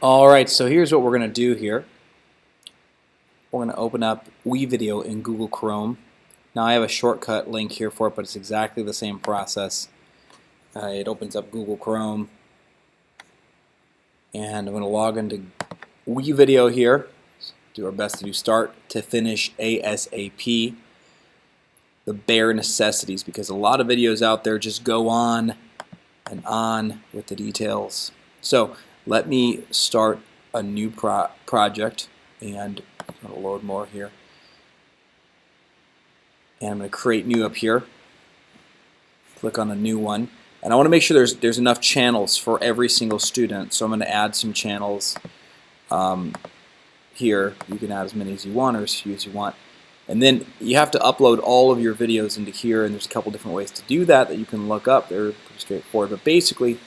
Alright, so here's what we're going to do here. We're going to open up WeVideo in Google Chrome. Now I have a shortcut link here for it, but it's exactly the same process. It opens up Google Chrome, and I'm going to log into WeVideo here. Do our best to do start to finish ASAP. The bare necessities, because a lot of videos out there just go on and on with the details. So let me start a new project, and I'm going to load more here. And I'm going to create new up here. Click on a new one. And I want to make sure there's enough channels for every single student. So I'm going to add some channels here. You can add as many as you want or as few as you want. And then you have to upload all of your videos into here, and there's a couple different ways to do that you can look up. They're pretty straightforward. But basically,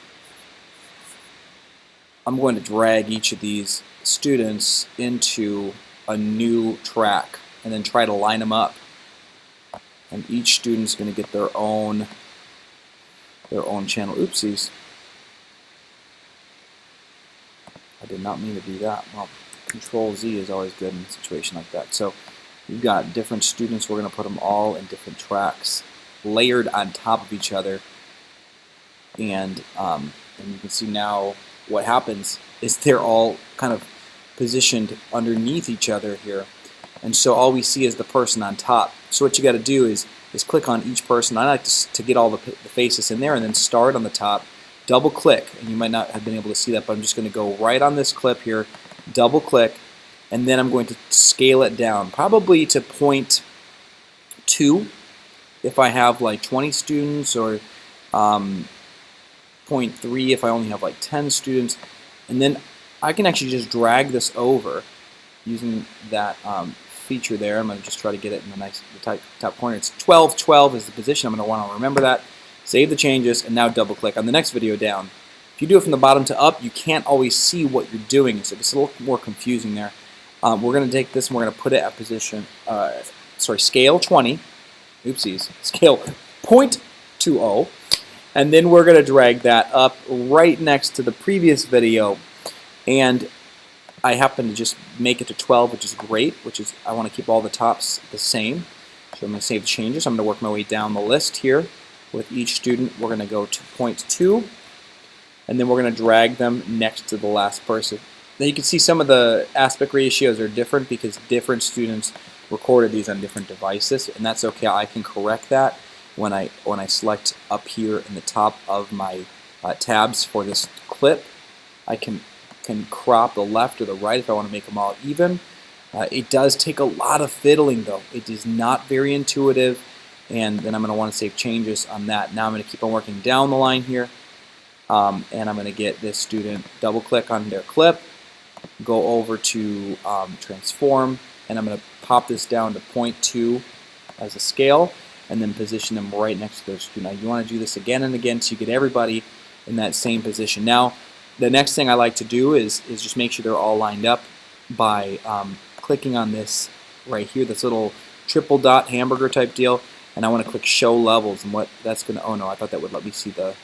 I'm going to drag each of these students into a new track and then try to line them up. And each student's going to get their own channel. Oopsies. I did not mean to do that. Well, Control Z is always good in a situation like that. So you've got different students. We're going to put them all in different tracks, layered on top of each other. And you can see now what happens is they're all kind of positioned underneath each other here. And so all we see is the person on top. So what you got to do is click on each person. I like to get all the faces in there and then start on the top. Double click, and you might not have been able to see that, but I'm just going to go right on this clip here, double click, and then I'm going to scale it down, probably to 0.2 if I have like 20 students, or 0.3 if I only have like 10 students. And then I can actually just drag this over using that feature there. I'm going to just try to get it in the top corner. It's 12:12 is the position. I'm going to want to remember that. Save the changes, and now double click on the next video down. If you do it from the bottom to up, you can't always see what you're doing, so it's a little more confusing there. We're going to take this and we're going to put it at position, scale 20, oopsies, scale 0.20, and then we're going to drag that up right next to the previous video, and I happen to just make it to 12, which is great, I want to keep all the tops the same. So I'm going to save the changes. I'm going to work my way down the list here. With each student, we're going to go to 0.2, and then we're going to drag them next to the last person. Now you can see some of the aspect ratios are different because different students recorded these on different devices, and that's okay. I can correct that when I select up here in the top of my tabs for this clip. I can crop the left or the right if I want to make them all even. It does take a lot of fiddling though. It is not very intuitive, and then I'm going to want to save changes on that. Now I'm going to keep on working down the line here, and I'm going to get this student, double click on their clip, go over to transform, and I'm going to pop this down to 0.2 as a scale, and then position them right next to their student. Now you want to do this again and again so you get everybody in that same position. Now the next thing I like to do is just make sure they're all lined up by clicking on this right here, this little triple dot hamburger type deal, and I want to click show levels, and what that's going to, oh no, I thought that would let me see the,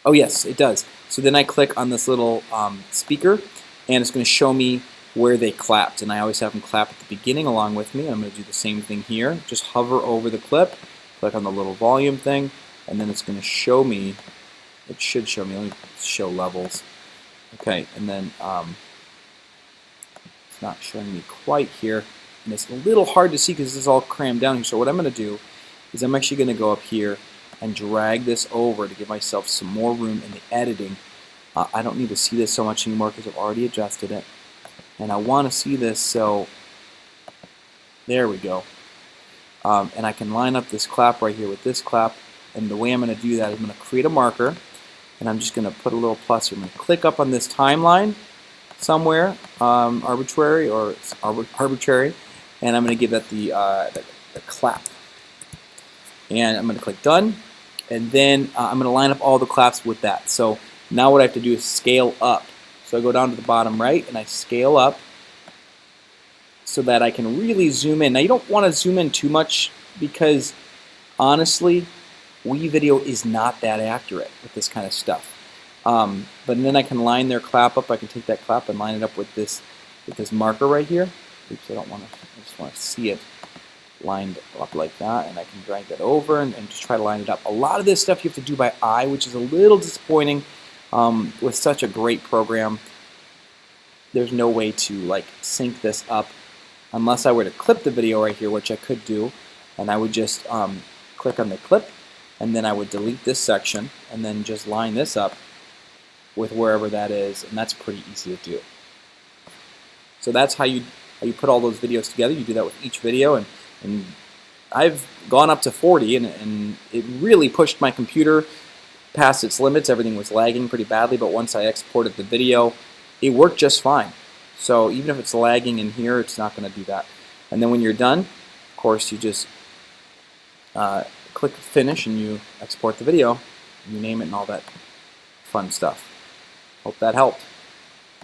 oh yes, it does. So then I click on this little speaker, and it's going to show me where they clapped, and I always have them clap at the beginning along with me, and I'm going to do the same thing here. Just hover over the clip, click on the little volume thing, and then it's going to show me, it should show me, let me show levels. Okay, and then it's not showing me quite here, and it's a little hard to see because this is all crammed down here. So what I'm going to do is I'm actually going to go up here and drag this over to give myself some more room in the editing. I don't need to see this so much anymore because I've already adjusted it, and I want to see this, so there we go. And I can line up this clap right here with this clap, and the way I'm going to do that is I'm going to create a marker, and I'm just going to put a little plus here. I'm going to click up on this timeline somewhere, arbitrary, and I'm going to give that the clap. And I'm going to click done, and then I'm going to line up all the claps with that. So now what I have to do is scale up. So I go down to the bottom right and I scale up so that I can really zoom in. Now you don't want to zoom in too much because honestly, WeVideo is not that accurate with this kind of stuff. But then I can line their clap up. I can take that clap and line it up with this marker right here. Oops, I don't want to. I just want to see it lined up like that, and I can drag that over and just try to line it up. A lot of this stuff you have to do by eye, which is a little disappointing with such a great program. There's no way to like sync this up unless I were to clip the video right here, which I could do, and I would just click on the clip, and then I would delete this section and then just line this up with wherever that is, and that's pretty easy to do. So that's how you put all those videos together. You do that with each video, and I've gone up to 40, and it really pushed my computer past its limits. Everything was lagging pretty badly, but once I exported the video, it worked just fine. So even if it's lagging in here, it's not going to do that. And then when you're done, of course, you just click finish and you export the video, and you name it and all that fun stuff. Hope that helped.